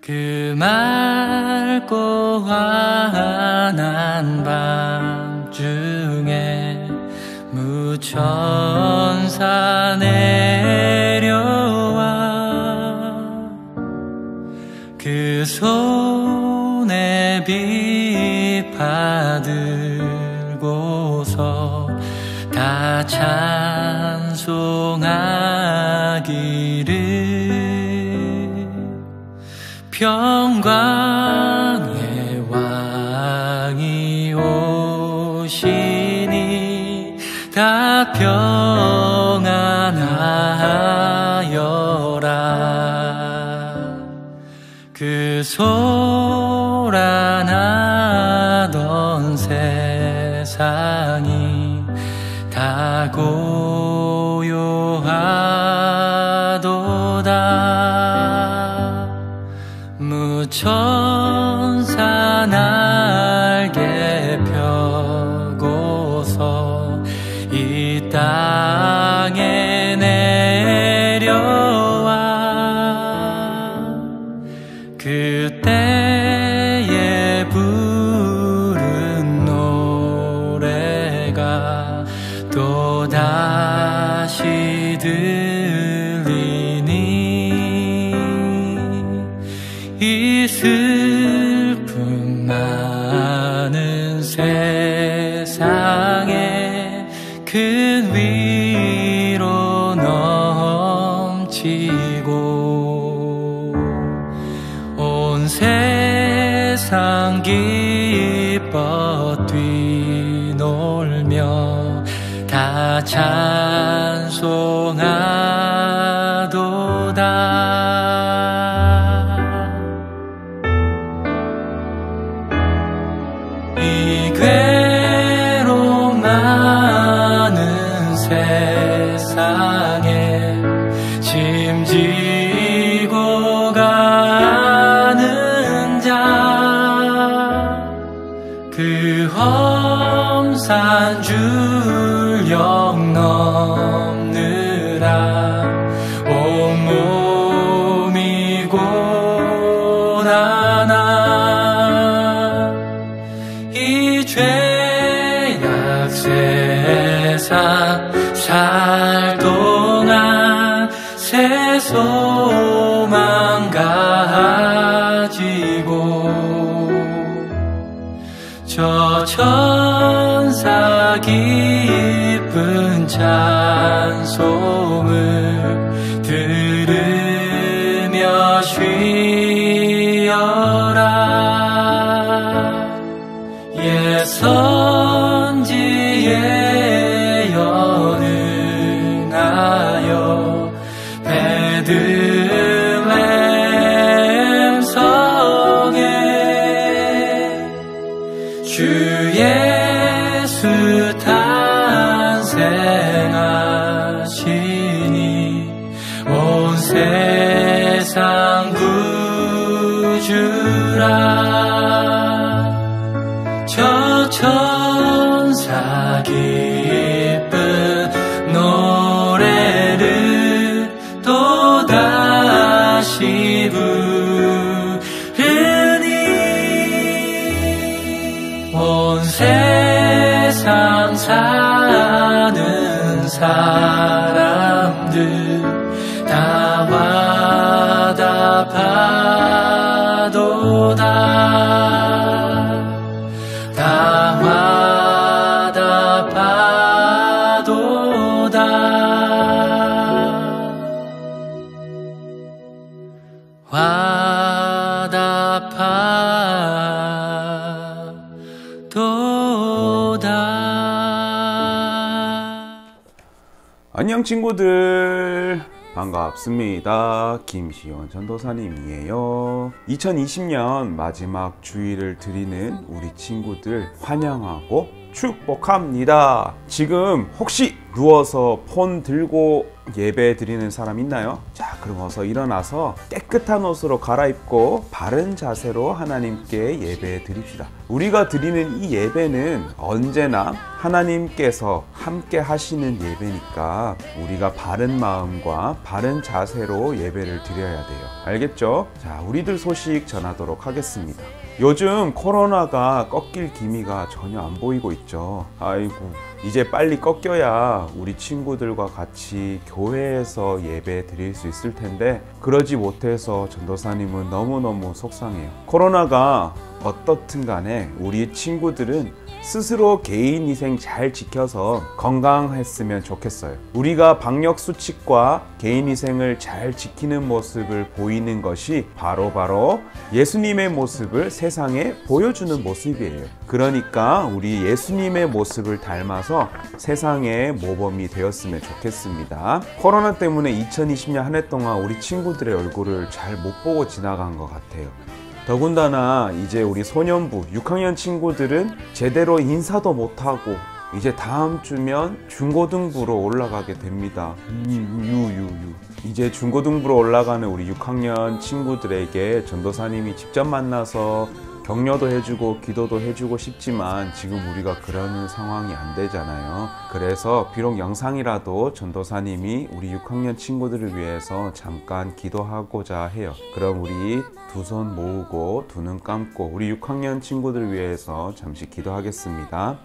그 맑고 환한 밤중에 무천사 내려와 그 손에 빛 받들고서 다 찬송하기를 평강의 왕이 오시니 다 평안하여라. 그 소란하던 세상이 다 고요하도다. 무천사 날개 펴고서 이 땅에 내려와 그때에 부른 노래가 또다시 들리니 이 슬픔 많은 세상에 큰 위로 넘치고 온 세상 기뻐 뛰놀며 다 찬송하도다. 이 괴로움 많은 세상에 짐지고 가는 자 그 험산 줄령 넘느라 온몸이 고단하나 이 죄악 세상 살 동안 새 소망 가지고 저 천사 기쁜 찬송을 들으며 쉬어라. 옛 선지에 연응하여 베들레헴 성에 주 예수 탄생하시니 온 세상 구주라. 저 천사 기쁜 노래를 또다시 부르니 온 세상 사는 사람들 다 화답하도다. 다 화답하도다. 화답하도다. 안녕 친구들, 반갑습니다. 김시원 전도사님이에요. 2020년 마지막 주일을 드리는 우리 친구들 환영하고 축복합니다. 지금 혹시 누워서 폰 들고 예배 드리는 사람 있나요? 자, 그럼 어서 일어나서 깨끗한 옷으로 갈아입고 바른 자세로 하나님께 예배 드립시다. 우리가 드리는 이 예배는 언제나 하나님께서 함께 하시는 예배니까 우리가 바른 마음과 바른 자세로 예배를 드려야 돼요. 알겠죠? 자, 우리들 소식 전하도록 하겠습니다. 요즘 코로나가 꺾일 기미가 전혀 안 보이고 있죠. 아이고, 이제 빨리 꺾여야 우리 친구들과 같이 교회에서 예배 드릴 수 있을 텐데 그러지 못해서 전도사님은 너무너무 속상해요. 코로나가 어떻든 간에 우리 친구들은 스스로 개인 위생 잘 지켜서 건강했으면 좋겠어요. 우리가 방역 수칙과 개인 위생을 잘 지키는 모습을 보이는 것이 바로 예수님의 모습을 세상에 보여주는 모습이에요. 그러니까 우리 예수님의 모습을 닮아서 세상의 모범이 되었으면 좋겠습니다. 코로나 때문에 2020년 한 해 동안 우리 친구들의 얼굴을 잘 못 보고 지나간 것 같아요. 더군다나 이제 우리 소년부 6학년 친구들은 제대로 인사도 못하고 이제 다음 주면 중고등부로 올라가게 됩니다. 이제 중고등부로 올라가는 우리 6학년 친구들에게 전도사님이 직접 만나서 격려도 해주고 기도도 해주고 싶지만 지금 우리가 그러는 상황이 안 되잖아요. 그래서 비록 영상이라도 전도사님이 우리 6학년 친구들을 위해서 잠깐 기도하고자 해요. 그럼 우리 두 손 모으고 두 눈 감고 우리 6학년 친구들을 위해서 잠시 기도하겠습니다.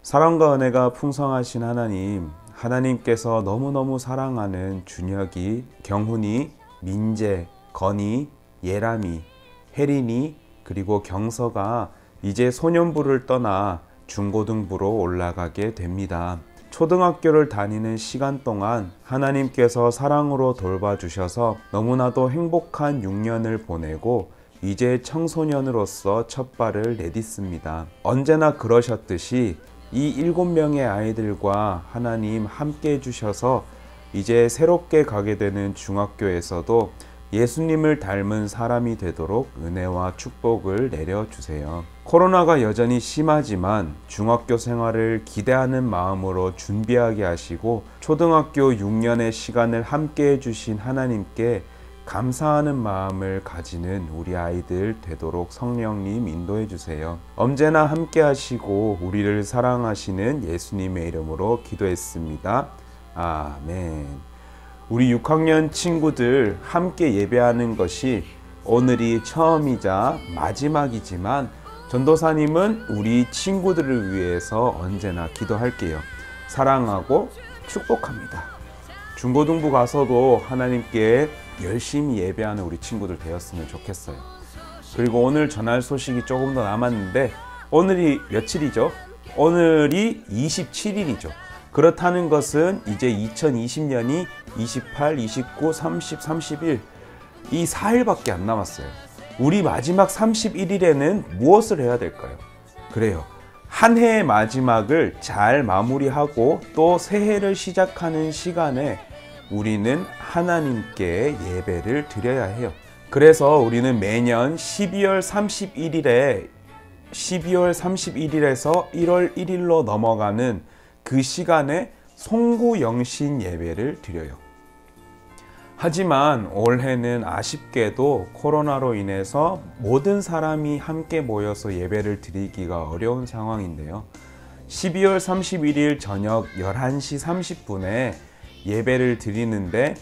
사랑과 은혜가 풍성하신 하나님, 하나님께서 너무너무 사랑하는 준혁이, 경훈이, 민재, 건이, 예람이, 혜린이 그리고 경서가 이제 소년부를 떠나 중고등부로 올라가게 됩니다. 초등학교를 다니는 시간 동안 하나님께서 사랑으로 돌봐주셔서 너무나도 행복한 6년을 보내고 이제 청소년으로서 첫 발을 내딛습니다. 언제나 그러셨듯이 이 7명의 아이들과 하나님 함께 해주셔서 이제 새롭게 가게 되는 중학교에서도 예수님을 닮은 사람이 되도록 은혜와 축복을 내려주세요. 코로나가 여전히 심하지만 중학교 생활을 기대하는 마음으로 준비하게 하시고 초등학교 6년의 시간을 함께 해주신 하나님께 감사하는 마음을 가지는 우리 아이들 되도록 성령님 인도해 주세요. 언제나 함께 하시고 우리를 사랑하시는 예수님의 이름으로 기도했습니다. 아멘. 우리 6학년 친구들 함께 예배하는 것이 오늘이 처음이자 마지막이지만 전도사님은 우리 친구들을 위해서 언제나 기도할게요. 사랑하고 축복합니다. 중고등부 가서도 하나님께 열심히 예배하는 우리 친구들 되었으면 좋겠어요. 그리고 오늘 전할 소식이 조금 더 남았는데 오늘이 며칠이죠? 오늘이 27일이죠. 그렇다는 것은 이제 2020년이 28, 29, 30, 31 이 4일밖에 안 남았어요. 우리 마지막 31일에는 무엇을 해야 될까요? 그래요. 한 해의 마지막을 잘 마무리하고 또 새해를 시작하는 시간에 우리는 하나님께 예배를 드려야 해요. 그래서 우리는 매년 12월 31일에서 1월 1일로 넘어가는 그 시간에 송구영신 예배를 드려요. 하지만 올해는 아쉽게도 코로나로 인해서 모든 사람이 함께 모여서 예배를 드리기가 어려운 상황인데요. 12월 31일 저녁 11시 30분에 예배를 드리는데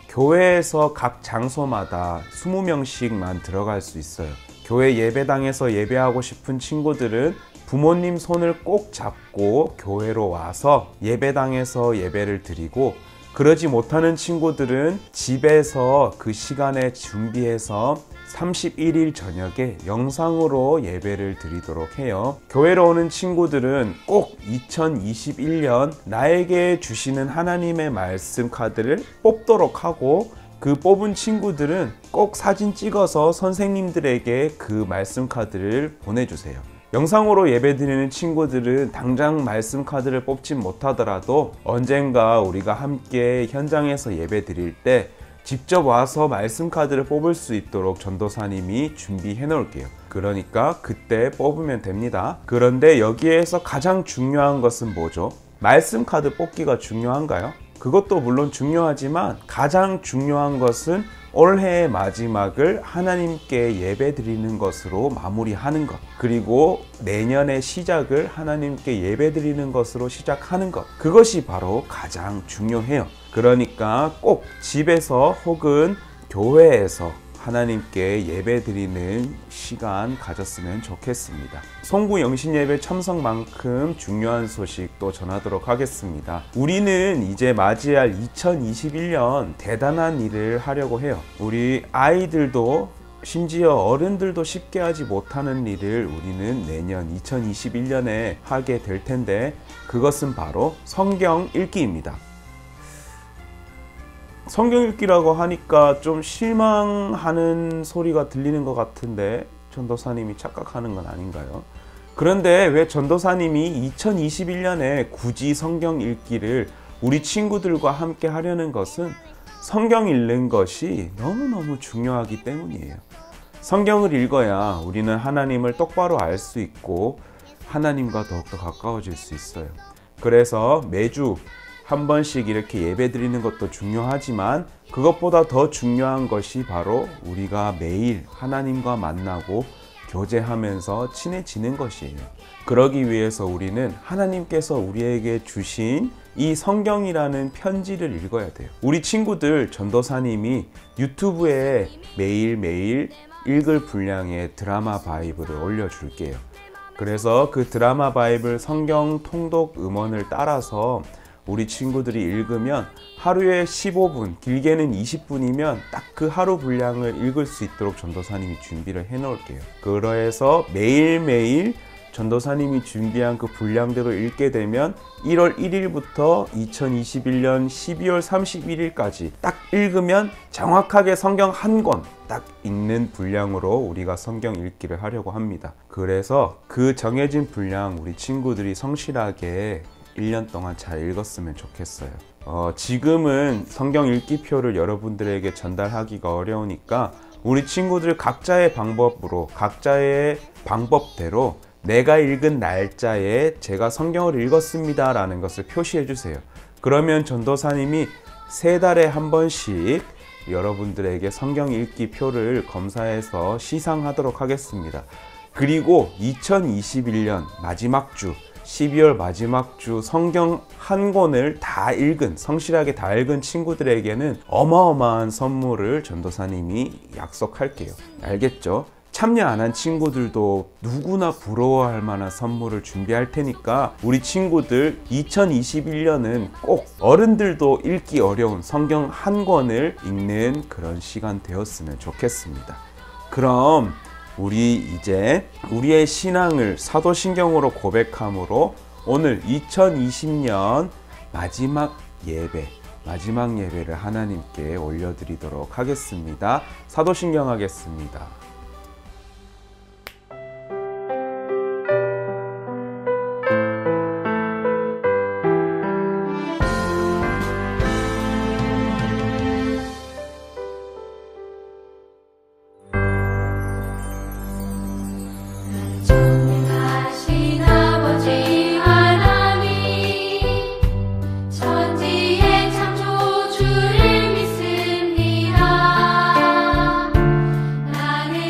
교회에서 각 장소마다 20명씩만 들어갈 수 있어요. 교회 예배당에서 예배하고 싶은 친구들은 부모님 손을 꼭 잡고 교회로 와서 예배당에서 예배를 드리고 그러지 못하는 친구들은 집에서 그 시간에 준비해서 31일 저녁에 영상으로 예배를 드리도록 해요. 교회로 오는 친구들은 꼭 2021년 나에게 주시는 하나님의 말씀 카드를 뽑도록 하고 그 뽑은 친구들은 꼭 사진 찍어서 선생님들에게 그 말씀 카드를 보내주세요. 영상으로 예배드리는 친구들은 당장 말씀 카드를 뽑지 못하더라도 언젠가 우리가 함께 현장에서 예배 드릴 때 직접 와서 말씀 카드를 뽑을 수 있도록 전도사님이 준비해 놓을게요. 그러니까 그때 뽑으면 됩니다. 그런데 여기에서 가장 중요한 것은 뭐죠? 말씀 카드 뽑기가 중요한가요? 그것도 물론 중요하지만 가장 중요한 것은 올해의 마지막을 하나님께 예배 드리는 것으로 마무리하는 것, 그리고 내년의 시작을 하나님께 예배 드리는 것으로 시작하는 것, 그것이 바로 가장 중요해요. 그러니까 꼭 집에서 혹은 교회에서 하나님께 예배 드리는 시간 가졌으면 좋겠습니다. 송구 영신예배 참석만큼 중요한 소식 또 전하도록 하겠습니다. 우리는 이제 맞이할 2021년 대단한 일을 하려고 해요. 우리 아이들도 심지어 어른들도 쉽게 하지 못하는 일을 우리는 내년 2021년에 하게 될 텐데, 그것은 바로 성경 읽기입니다. 성경 읽기라고 하니까 좀 실망하는 소리가 들리는 것 같은데 전도사님이 착각하는 건 아닌가요? 그런데 왜 전도사님이 2021년에 굳이 성경 읽기를 우리 친구들과 함께 하려는 것은 성경 읽는 것이 너무너무 중요하기 때문이에요. 성경을 읽어야 우리는 하나님을 똑바로 알 수 있고 하나님과 더욱더 가까워질 수 있어요. 그래서 매주 한 번씩 이렇게 예배 드리는 것도 중요하지만 그것보다 더 중요한 것이 바로 우리가 매일 하나님과 만나고 교제하면서 친해지는 것이에요. 그러기 위해서 우리는 하나님께서 우리에게 주신 이 성경이라는 편지를 읽어야 돼요. 우리 친구들 전도사님이 유튜브에 매일매일 읽을 분량의 드라마 바이블을 올려줄게요. 그래서 그 드라마 바이블 성경 통독 음원을 따라서 우리 친구들이 읽으면 하루에 15분, 길게는 20분이면 딱 그 하루 분량을 읽을 수 있도록 전도사님이 준비를 해 놓을게요. 그래서 매일매일 전도사님이 준비한 그 분량대로 읽게 되면 1월 1일부터 2021년 12월 31일까지 딱 읽으면 정확하게 성경 한 권 딱 읽는 분량으로 우리가 성경 읽기를 하려고 합니다. 그래서 그 정해진 분량 우리 친구들이 성실하게 1년 동안 잘 읽었으면 좋겠어요. 지금은 성경 읽기표를 여러분들에게 전달하기가 어려우니까 우리 친구들 각자의 방법으로, 각자의 방법대로 내가 읽은 날짜에 제가 성경을 읽었습니다 라는 것을 표시해 주세요. 그러면 전도사님이 3달에 한 번씩 여러분들에게 성경 읽기 표를 검사해서 시상하도록 하겠습니다. 그리고 2021년 마지막 주, 12월 마지막 주 성경 한 권을 다 읽은, 성실하게 다 읽은 친구들에게는 어마어마한 선물을 전도사님이 약속할게요. 알겠죠? 참여 안 한 친구들도 누구나 부러워할 만한 선물을 준비할 테니까 우리 친구들 2021년은 꼭 어른들도 읽기 어려운 성경 한 권을 읽는 그런 시간 되었으면 좋겠습니다. 그럼 우리 이제 우리의 신앙을 사도신경으로 고백함으로 오늘 2020년 마지막 예배를 하나님께 올려드리도록 하겠습니다. 사도신경 하겠습니다. 나는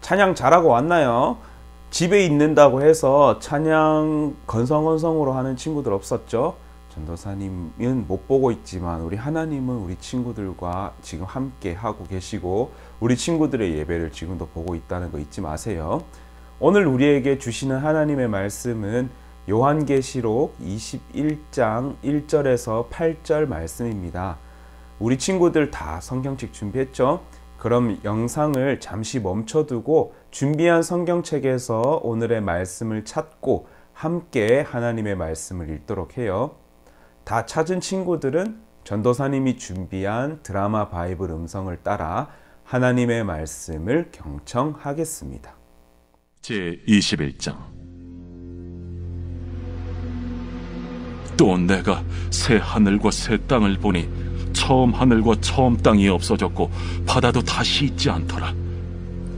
찬양 잘하고 왔나요? 집에 있는다고 해서 찬양 건성건성으로 하는 친구들 없었죠? 전도사님은 못 보고 있지만 우리 하나님은 우리 친구들과 지금 함께 하고 계시고 우리 친구들의 예배를 지금도 보고 있다는 거 잊지 마세요. 오늘 우리에게 주시는 하나님의 말씀은 요한계시록 21장 1절에서 8절 말씀입니다. 우리 친구들 다 성경책 준비했죠? 그럼 영상을 잠시 멈춰두고 준비한 성경책에서 오늘의 말씀을 찾고 함께 하나님의 말씀을 읽도록 해요. 다 찾은 친구들은 전도사님이 준비한 드라마 바이블 음성을 따라 하나님의 말씀을 경청하겠습니다. 제21장. 또 내가 새 하늘과 새 땅을 보니 처음 하늘과 처음 땅이 없어졌고 바다도 다시 있지 않더라.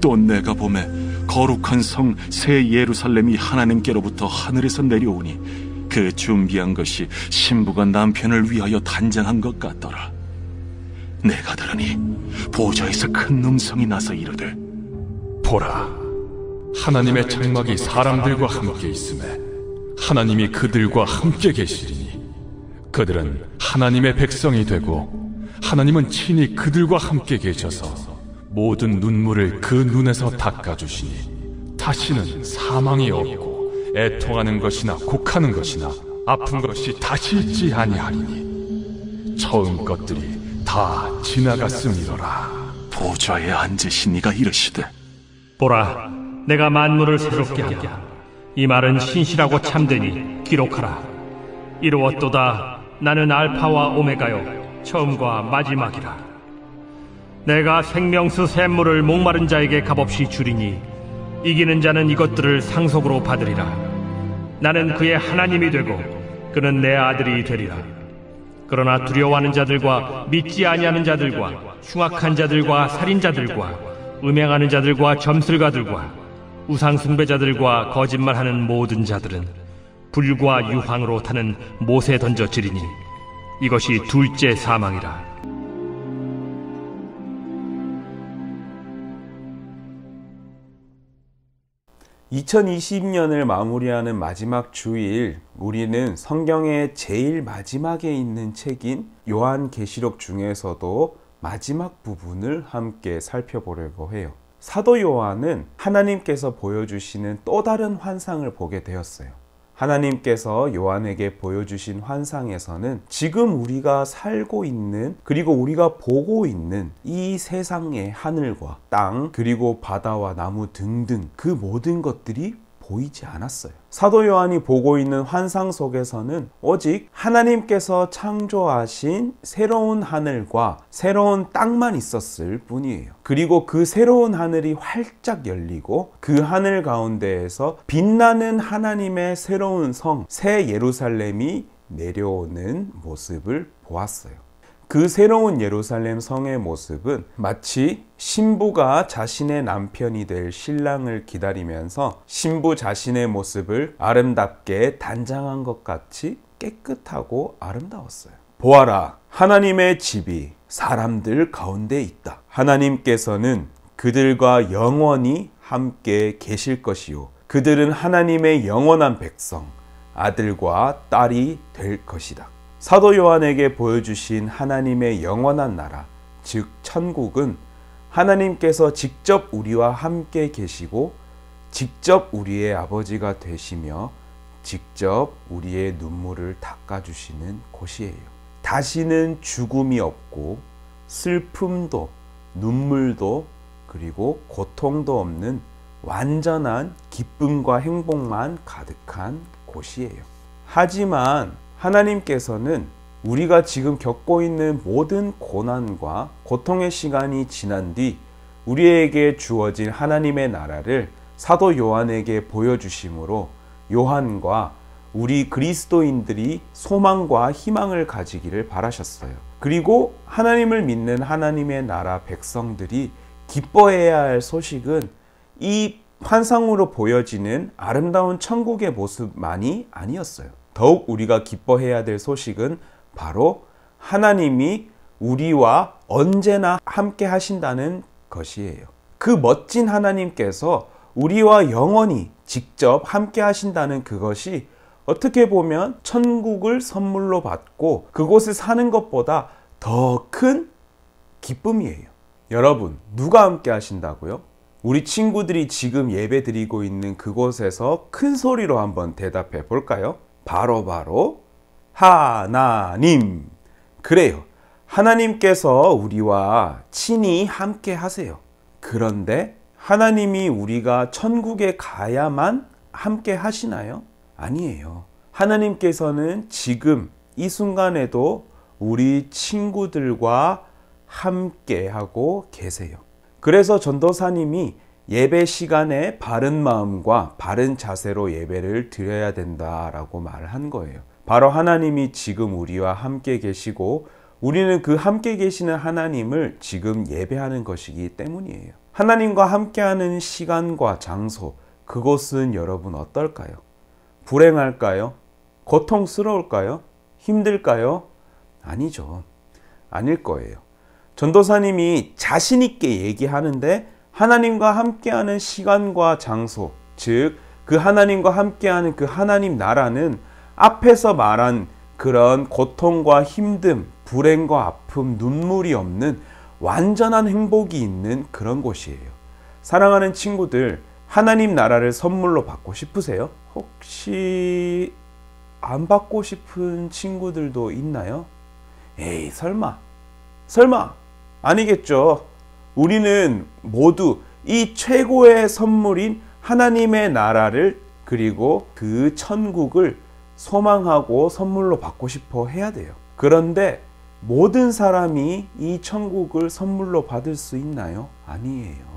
또 내가 보매 거룩한 성 새 예루살렘이 하나님께로부터 하늘에서 내려오니 그 준비한 것이 신부가 남편을 위하여 단장한 것 같더라. 내가 들으니 보좌에서 큰 음성이 나서 이르되, 보라, 하나님의 장막이 사람들과 함께 있음에 하나님이 그들과 함께 계시리니 그들은 하나님의 백성이 되고 하나님은 친히 그들과 함께 계셔서 모든 눈물을 그 눈에서 닦아주시니 다시는 사망이 없고 애통하는 것이나 곡하는 것이나 아픈 것이 다시 있지 아니하리니 처음 것들이 다 지나갔음이로라. 보좌에 앉으신 이가 이르시되, 보라, 내가 만물을 새롭게 하랴. 이 말은 신실하고 참되니 기록하라. 이루었도다. 나는 알파와 오메가요 처음과 마지막이라. 내가 생명수 샘물을 목마른 자에게 값없이 주리니 이기는 자는 이것들을 상속으로 받으리라. 나는 그의 하나님이 되고 그는 내 아들이 되리라. 그러나 두려워하는 자들과 믿지 아니하는 자들과 흉악한 자들과 살인자들과 음행하는 자들과 점술가들과 우상 숭배자들과 거짓말하는 모든 자들은 불과 유황으로 타는 못에 던져지리니 이것이 둘째 사망이라. (2020년을) 마무리하는 마지막 주일, 우리는 성경의 제일 마지막에 있는 책인 요한계시록 중에서도 마지막 부분을 함께 살펴보려고 해요. 사도 요한은 하나님께서 보여주시는 또 다른 환상을 보게 되었어요. 하나님께서 요한에게 보여주신 환상에서는 지금 우리가 살고 있는, 그리고 우리가 보고 있는 이 세상의 하늘과 땅, 그리고 바다와 나무 등등 그 모든 것들이 보이지 않았어요. 사도 요한이 보고 있는 환상 속에서는 오직 하나님께서 창조하신 새로운 하늘과 새로운 땅만 있었을 뿐이에요. 그리고 그 새로운 하늘이 활짝 열리고 그 하늘 가운데에서 빛나는 하나님의 새로운 성, 새 예루살렘이 내려오는 모습을 보았어요. 그 새로운 예루살렘 성의 모습은 마치 신부가 자신의 남편이 될 신랑을 기다리면서 신부 자신의 모습을 아름답게 단장한 것 같이 깨끗하고 아름다웠어요. 보아라, 하나님의 집이 사람들 가운데 있다. 하나님께서는 그들과 영원히 함께 계실 것이요, 그들은 하나님의 영원한 백성, 아들과 딸이 될 것이다. 사도 요한에게 보여주신 하나님의 영원한 나라, 즉 천국은 하나님께서 직접 우리와 함께 계시고 직접 우리의 아버지가 되시며 직접 우리의 눈물을 닦아주시는 곳이에요. 다시는 죽음이 없고 슬픔도 눈물도 그리고 고통도 없는 완전한 기쁨과 행복만 가득한 곳이에요. 하지만 하나님께서는 우리가 지금 겪고 있는 모든 고난과 고통의 시간이 지난 뒤 우리에게 주어진 하나님의 나라를 사도 요한에게 보여주심으로 요한과 우리 그리스도인들이 소망과 희망을 가지기를 바라셨어요. 그리고 하나님을 믿는 하나님의 나라 백성들이 기뻐해야 할 소식은 이 환상으로 보여지는 아름다운 천국의 모습만이 아니었어요. 더욱 우리가 기뻐해야 될 소식은 바로 하나님이 우리와 언제나 함께 하신다는 것이에요. 그 멋진 하나님께서 우리와 영원히 직접 함께 하신다는 그것이 어떻게 보면 천국을 선물로 받고 그곳에 사는 것보다 더 큰 기쁨이에요. 여러분, 누가 함께 하신다고요? 우리 친구들이 지금 예배 드리고 있는 그곳에서 큰 소리로 한번 대답해 볼까요? 바로 하나님. 그래요. 하나님께서 우리와 친히 함께 하세요. 그런데 하나님이 우리가 천국에 가야만 함께 하시나요? 아니에요. 하나님께서는 지금 이 순간에도 우리 친구들과 함께 하고 계세요. 그래서 전도사님이 예배 시간에 바른 마음과 바른 자세로 예배를 드려야 된다라고 말한 거예요. 바로 하나님이 지금 우리와 함께 계시고 우리는 그 함께 계시는 하나님을 지금 예배하는 것이기 때문이에요. 하나님과 함께하는 시간과 장소, 그곳은 여러분 어떨까요? 불행할까요? 고통스러울까요? 힘들까요? 아니죠. 아닐 거예요. 전도사님이 자신 있게 얘기하는데 하나님과 함께하는 시간과 장소, 즉 그 하나님과 함께하는 그 하나님 나라는 앞에서 말한 그런 고통과 힘듦, 불행과 아픔, 눈물이 없는 완전한 행복이 있는 그런 곳이에요. 사랑하는 친구들, 하나님 나라를 선물로 받고 싶으세요? 혹시 안 받고 싶은 친구들도 있나요? 에이, 설마 아니겠죠. 우리는 모두 이 최고의 선물인 하나님의 나라를 그리고 그 천국을 소망하고 선물로 받고 싶어 해야 돼요. 그런데 모든 사람이 이 천국을 선물로 받을 수 있나요? 아니에요.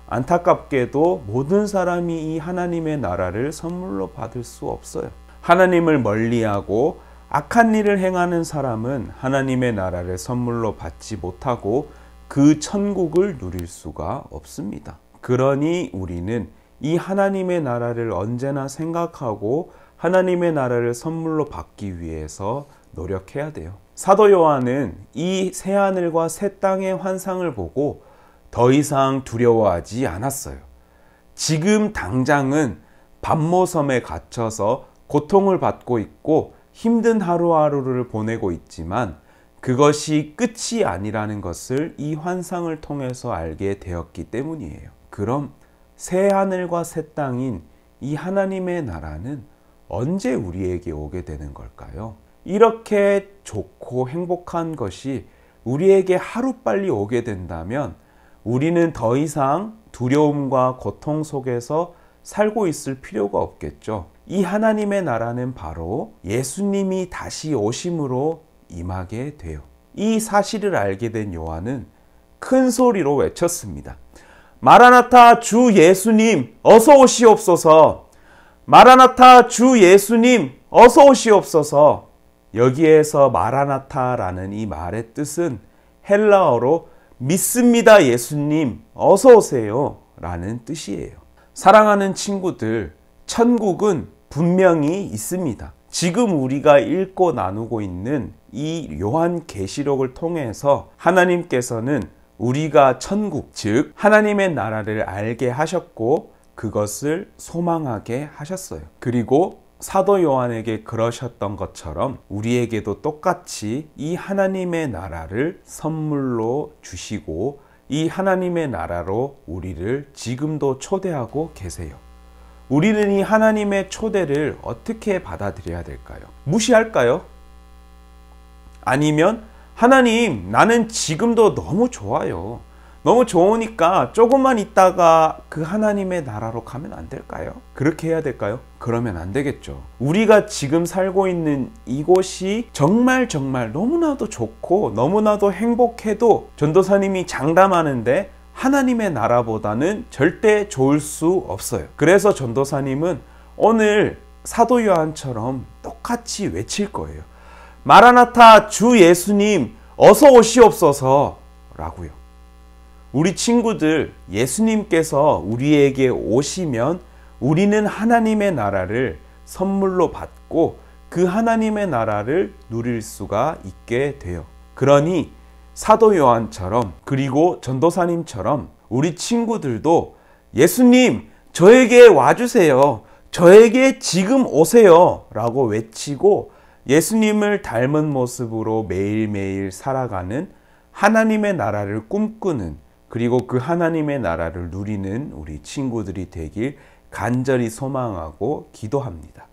안타깝게도 모든 사람이 이 하나님의 나라를 선물로 받을 수 없어요. 하나님을 멀리하고 악한 일을 행하는 사람은 하나님의 나라를 선물로 받지 못하고 그 천국을 누릴 수가 없습니다. 그러니 우리는 이 하나님의 나라를 언제나 생각하고 하나님의 나라를 선물로 받기 위해서 노력해야 돼요. 사도 요한은 이 새하늘과 새 땅의 환상을 보고 더 이상 두려워하지 않았어요. 지금 당장은 반모섬에 갇혀서 고통을 받고 있고 힘든 하루하루를 보내고 있지만 그것이 끝이 아니라는 것을 이 환상을 통해서 알게 되었기 때문이에요. 그럼 새 하늘과 새 땅인 이 하나님의 나라는 언제 우리에게 오게 되는 걸까요? 이렇게 좋고 행복한 것이 우리에게 하루빨리 오게 된다면 우리는 더 이상 두려움과 고통 속에서 살고 있을 필요가 없겠죠. 이 하나님의 나라는 바로 예수님이 다시 오심으로 임하게 돼요. 이 사실을 알게 된 요한은 큰 소리로 외쳤습니다. 마라나타 주 예수님 어서 오시옵소서. 마라나타 주 예수님 어서 오시옵소서. 여기에서 마라나타라는 이 말의 뜻은 헬라어로 믿습니다 예수님 어서 오세요 라는 뜻이에요. 사랑하는 친구들, 천국은 분명히 있습니다. 지금 우리가 읽고 나누고 있는 이 요한계시록을 통해서 하나님께서는 우리가 천국, 즉 하나님의 나라를 알게 하셨고 그것을 소망하게 하셨어요. 그리고 사도 요한에게 그러셨던 것처럼 우리에게도 똑같이 이 하나님의 나라를 선물로 주시고 이 하나님의 나라로 우리를 지금도 초대하고 계세요. 우리는 이 하나님의 초대를 어떻게 받아들여야 될까요? 무시할까요? 아니면 하나님, 나는 지금도 너무 좋아요. 너무 좋으니까 조금만 있다가 그 하나님의 나라로 가면 안 될까요? 그렇게 해야 될까요? 그러면 안 되겠죠. 우리가 지금 살고 있는 이곳이 정말 너무나도 좋고 너무나도 행복해도 전도사님이 장담하는데 하나님의 나라보다는 절대 좋을 수 없어요. 그래서 전도사님은 오늘 사도 요한처럼 똑같이 외칠 거예요. 마라나타 주 예수님 어서 오시옵소서 라고요. 우리 친구들, 예수님께서 우리에게 오시면 우리는 하나님의 나라를 선물로 받고 그 하나님의 나라를 누릴 수가 있게 돼요. 그러니 사도 요한처럼 그리고 전도사님처럼 우리 친구들도 예수님, 저에게 와주세요. 저에게 지금 오세요. 라고 외치고 예수님을 닮은 모습으로 매일매일 살아가는 하나님의 나라를 꿈꾸는, 그리고 그 하나님의 나라를 누리는 우리 친구들이 되길 간절히 소망하고 기도합니다.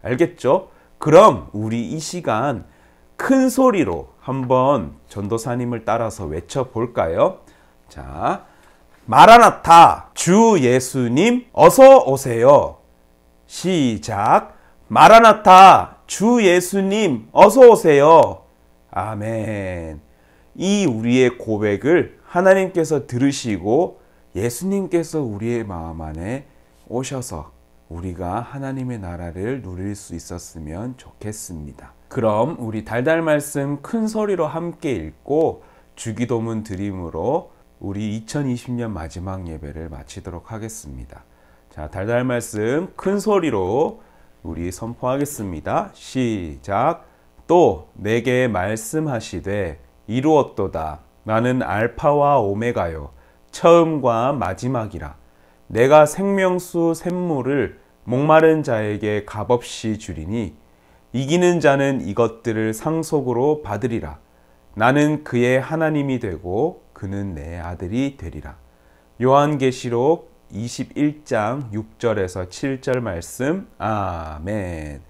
알겠죠? 그럼 우리 이 시간 큰 소리로 한번 전도사님을 따라서 외쳐볼까요? 자, 마라나타, 주 예수님 어서 오세요. 시작. 마라나타, 주 예수님 어서 오세요. 아멘. 이 우리의 고백을 하나님께서 들으시고 예수님께서 우리의 마음 안에 오셔서 우리가 하나님의 나라를 누릴 수 있었으면 좋겠습니다. 그럼 우리 달달 말씀 큰 소리로 함께 읽고 주기도문 드림으로 우리 2020년 마지막 예배를 마치도록 하겠습니다. 자, 달달 말씀 큰 소리로 우리 선포하겠습니다. 시작. 또 내게 말씀하시되 이루었도다. 나는 알파와 오메가요 처음과 마지막이라. 내가 생명수 샘물을 목마른 자에게 값없이 주리니 이기는 자는 이것들을 상속으로 받으리라. 나는 그의 하나님이 되고 그는 내 아들이 되리라. 요한계시록 21장 6절에서 7절 말씀. 아멘.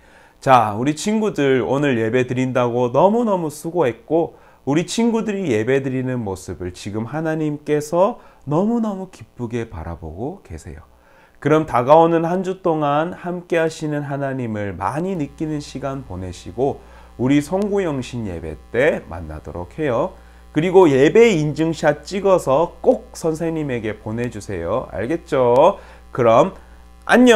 자, 우리 친구들 오늘 예배 드린다고 너무너무 수고했고, 우리 친구들이 예배 드리는 모습을 지금 하나님께서 너무너무 기쁘게 바라보고 계세요. 그럼 다가오는 한 주 동안 함께 하시는 하나님을 많이 느끼는 시간 보내시고 우리 송구영신 예배 때 만나도록 해요. 그리고 예배 인증샷 찍어서 꼭 선생님에게 보내주세요. 알겠죠? 그럼 안녕.